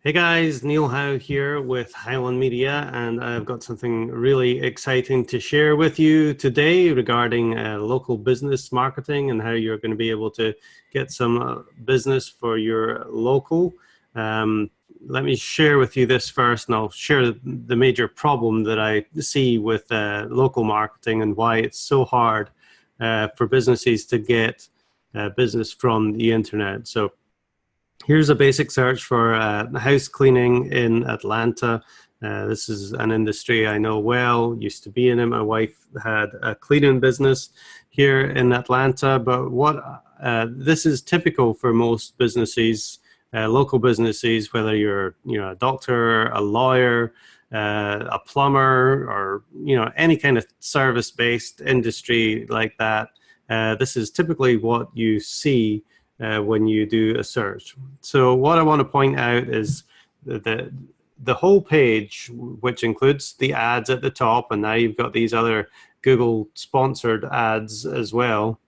Hey guys, Neil Howe here with Howe Media, and I've got something really exciting to share with you today regarding local business marketing and how you're going to be able to get some business for your local. Let me share with you this first, and I'll share the major problem that I see with local marketing and why it's so hard for businesses to get business from the internet. So here's a basic search for house cleaning in Atlanta. This is an industry I know well, used to be in it. My wife had a cleaning business here in Atlanta, but this is typical for most businesses, local businesses, whether you're a doctor, a lawyer, a plumber, or any kind of service-based industry like that. This is typically what you see when you do a search. So what I want to point out is the whole page, which includes the ads at the top, and now you've got these other Google sponsored ads as well.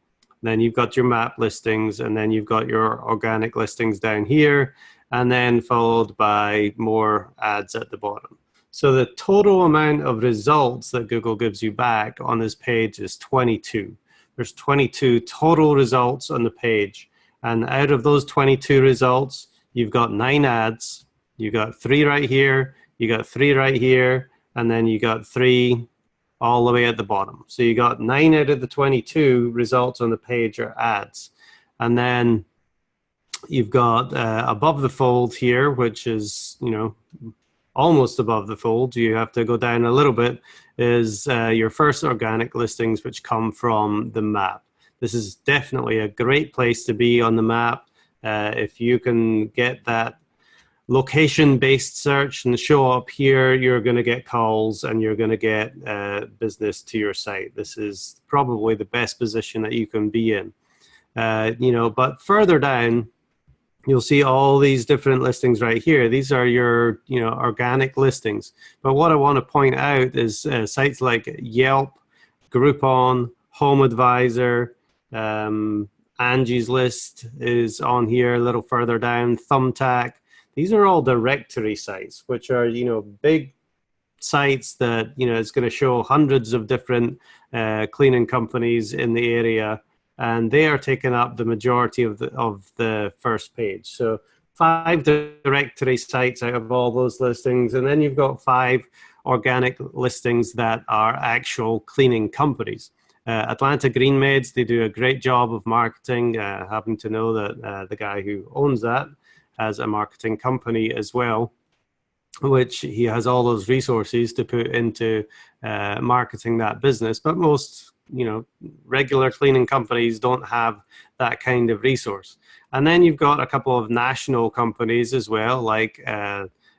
Then you've got your map listings, and then you've got your organic listings down here, and then followed by more ads at the bottom. So the total amount of results that Google gives you back on this page is 22. There's 22 total results on the page. And out of those 22 results, you've got 9 ads. You got 3 right here, you got 3 right here, and then you got 3 all the way at the bottom. So you got 9 out of the 22 results on the page are ads. And then you've got above the fold here, which is, almost above the fold. You have to go down a little bit, is your first organic listings, which come from the map. This is definitely a great place to be on the map. If you can get that location-based search and show up here, you're going to get calls and you're going to get business to your site. This is probably the best position that you can be in. But further down, you'll see all these different listings right here. These are your organic listings. But what I want to point out is sites like Yelp, Groupon, Home Advisor, Angie's List is on here a little further down, Thumbtack. These are all directory sites, which are big sites that it's going to show hundreds of different cleaning companies in the area, and they are taking up the majority of the first page. So 5 directory sites out of all those listings, and then you've got 5 organic listings that are actual cleaning companies. Atlanta Green Maids, they do a great job of marketing. Happen to know that the guy who owns that has a marketing company as well, which he has all those resources to put into marketing that business. But most, regular cleaning companies don't have that kind of resource. And then you've got a couple of national companies as well, like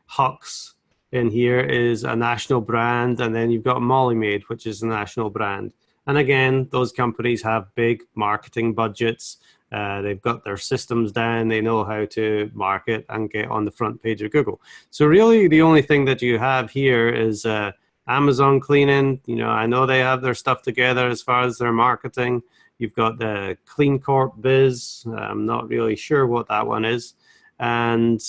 Huck's in here is a national brand, and then you've got Molly Maid, which is a national brand. And again, those companies have big marketing budgets. They've got their systems down. They know how to market and get on the front page of Google. So really, the only thing that you have here is Amazon cleaning. I know they have their stuff together as far as their marketing. You've got the Clean Corp Biz. I'm not really sure what that one is. And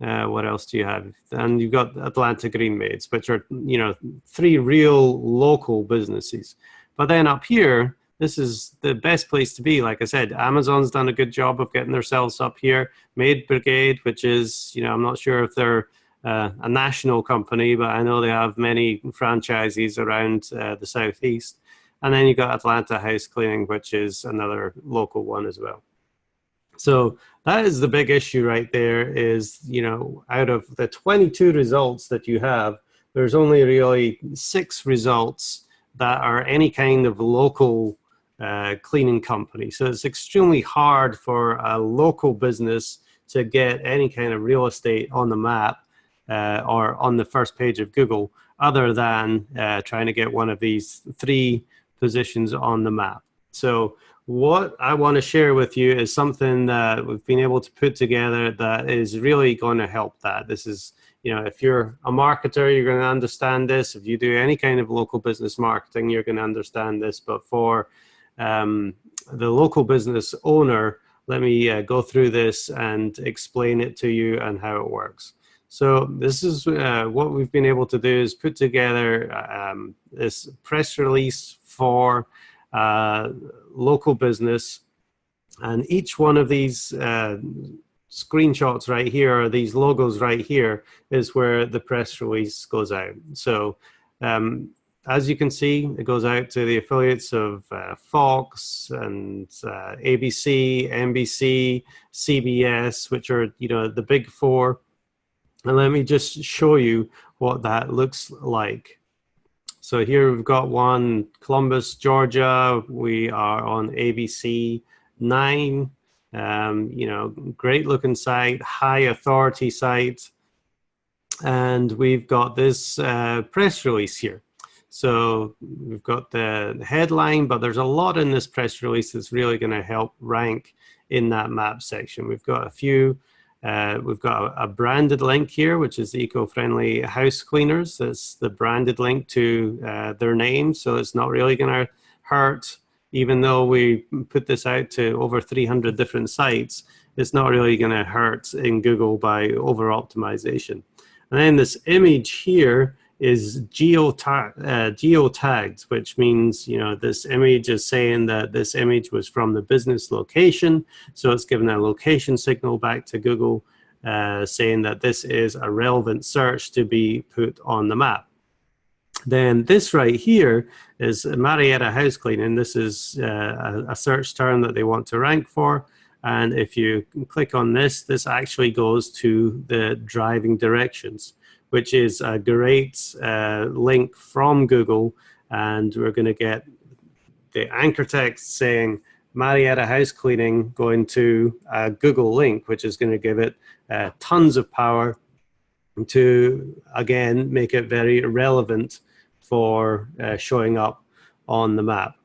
what else do you have? And you've got Atlanta Green Maids, which are 3 real local businesses. But then up here, this is the best place to be. Like I said, Amazon's done a good job of getting themselves up here. Maid Brigade, which is I'm not sure if they're a national company, but I know they have many franchises around the southeast. And then you've got Atlanta House Cleaning, which is another local one as well. So that is the big issue right there is, out of the 22 results that you have, there's only really 6 results that are any kind of local cleaning company. So it's extremely hard for a local business to get any kind of real estate on the map or on the first page of Google, other than trying to get one of these 3 positions on the map. So what I want to share with you is something that we've been able to put together that is really going to help that. This is, if you're a marketer, you're going to understand this. If you do any kind of local business marketing, you're going to understand this. But for the local business owner, let me go through this and explain it to you and how it works. So this is what we've been able to do is put together this press release for local business, and each one of these screenshots right here, or these logos right here, is where the press release goes out. So as you can see, it goes out to the affiliates of Fox and ABC, NBC, CBS, which are, you know, the big four. And let me just show you what that looks like. So here we've got one, Columbus, Georgia. We are on ABC 9. You know, great looking site, high authority site. And we've got this press release here. So we've got the headline, but there's a lot in this press release that's really going to help rank in that map section. We've got a few, we've got a branded link here, which is eco-friendly house cleaners. That's the branded link to their name. So it's not really going to hurt, even though we put this out to over 300 different sites, it's not really going to hurt in Google by over optimization. And then this image here is geotagged, which means, you know, this image is saying that this image was from the business location. So it's given a location signal back to Google saying that this is a relevant search to be put on the map. Then this right here is Marietta house cleaning. This is a search term that they want to rank for. And if you click on this, this actually goes to the driving directions, which is a great link from Google. And we're going to get the anchor text saying Marietta house cleaning going to a Google link, which is going to give it tons of power to, again, make it very relevant for showing up on the map.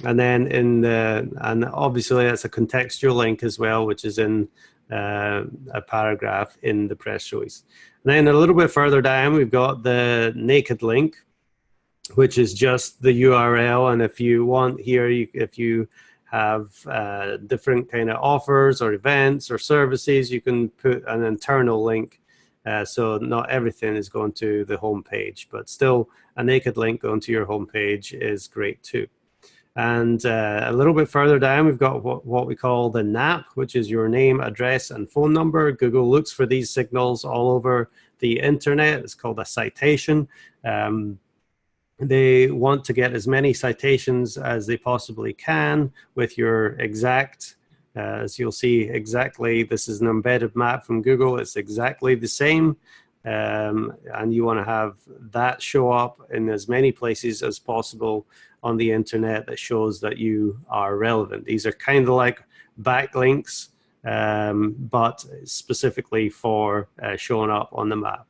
And then in the, and obviously that's a contextual link as well, which is in a paragraph in the press release. And then a little bit further down, we've got the naked link, which is just the URL. And if you want here, if you have different kind of offers or events or services, you can put an internal link. So not everything is going to the home page, but still a naked link going to your home page is great too. And a little bit further down, we've got what we call the NAP, which is your name, address, and phone number. Google looks for these signals all over the internet. It's called a citation. They want to get as many citations as they possibly can with your exact, as you'll see exactly, this is an embedded map from Google. It's exactly the same. And you want to have that show up in as many places as possible on the internet that shows that you are relevant. These are kind of like backlinks, but specifically for showing up on the map.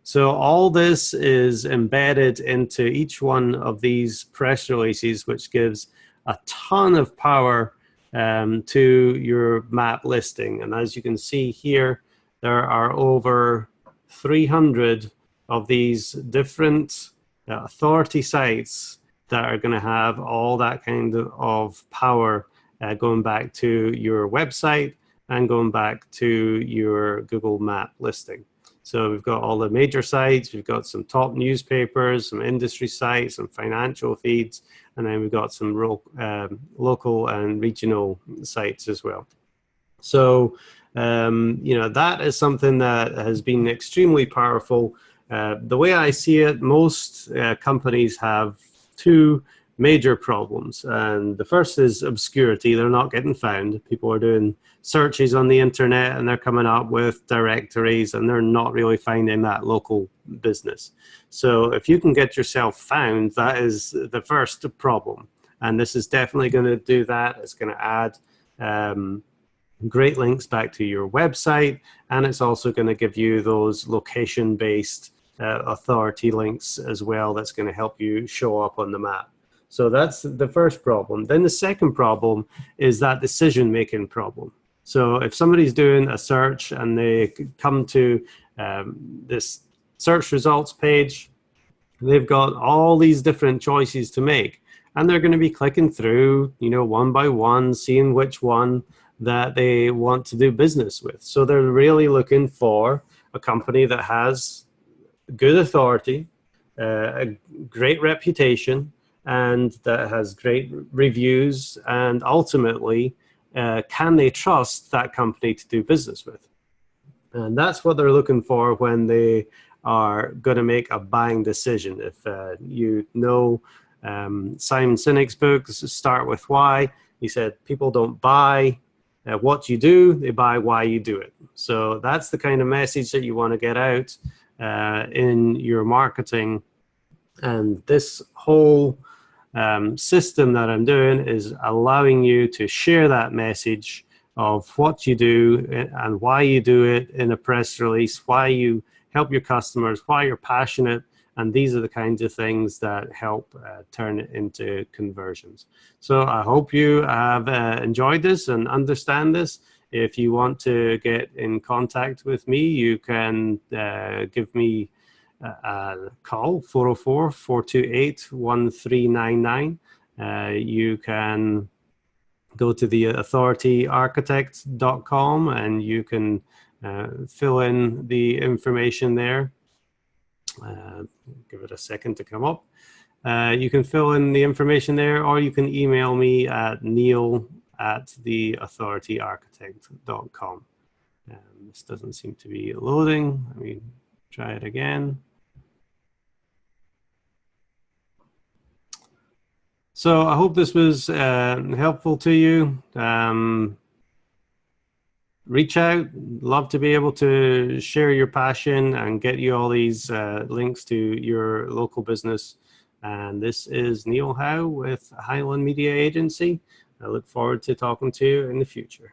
So all this is embedded into each one of these press releases, which gives a ton of power to your map listing. And as you can see here, there are over 300 of these different authority sites that are going to have all that kind of power going back to your website and going back to your Google Map listing. So we've got all the major sites, we've got some top newspapers, some industry sites, some financial feeds, and then we've got some local and regional sites as well. So you know, that is something that has been extremely powerful. The way I see it, most companies have two major problems. And the first is obscurity. They're not getting found. People are doing searches on the internet and they're coming up with directories and they're not really finding that local business. So if you can get yourself found, that is the first problem. And this is definitely going to do that. It's going to add great links back to your website, and it's also going to give you those location-based authority links as well. That's going to help you show up on the map. So that's the first problem. Then the second problem is that decision-making problem. So if somebody's doing a search and they come to this search results page, they've got all these different choices to make, and they're going to be clicking through, you know, one by one, seeing which one that they want to do business with. So they're really looking for a company that has good authority, a great reputation, and that has great reviews, and ultimately, can they trust that company to do business with? And that's what they're looking for when they are going to make a buying decision. If you know Simon Sinek's books, Start With Why, he said people don't buy what you do, they buy why you do it. So that's the kind of message that you want to get out in your marketing. And this whole system that I'm doing is allowing you to share that message of what you do and why you do it in a press release, why you help your customers, why you're passionate. And these are the kinds of things that help turn it into conversions. So I hope you have enjoyed this and understand this. If you want to get in contact with me, you can give me call 404-428-1399. You can go to the authorityarchitect.com and you can fill in the information there. Give it a second to come up. You can fill in the information there, or you can email me at neil@theauthorityarchitect.com. This doesn't seem to be loading. Let me try it again. So I hope this was helpful to you. Reach out. Love to be able to share your passion and get you all these links to your local business. And this is Neil Howe with Highland Media Agency. I look forward to talking to you in the future.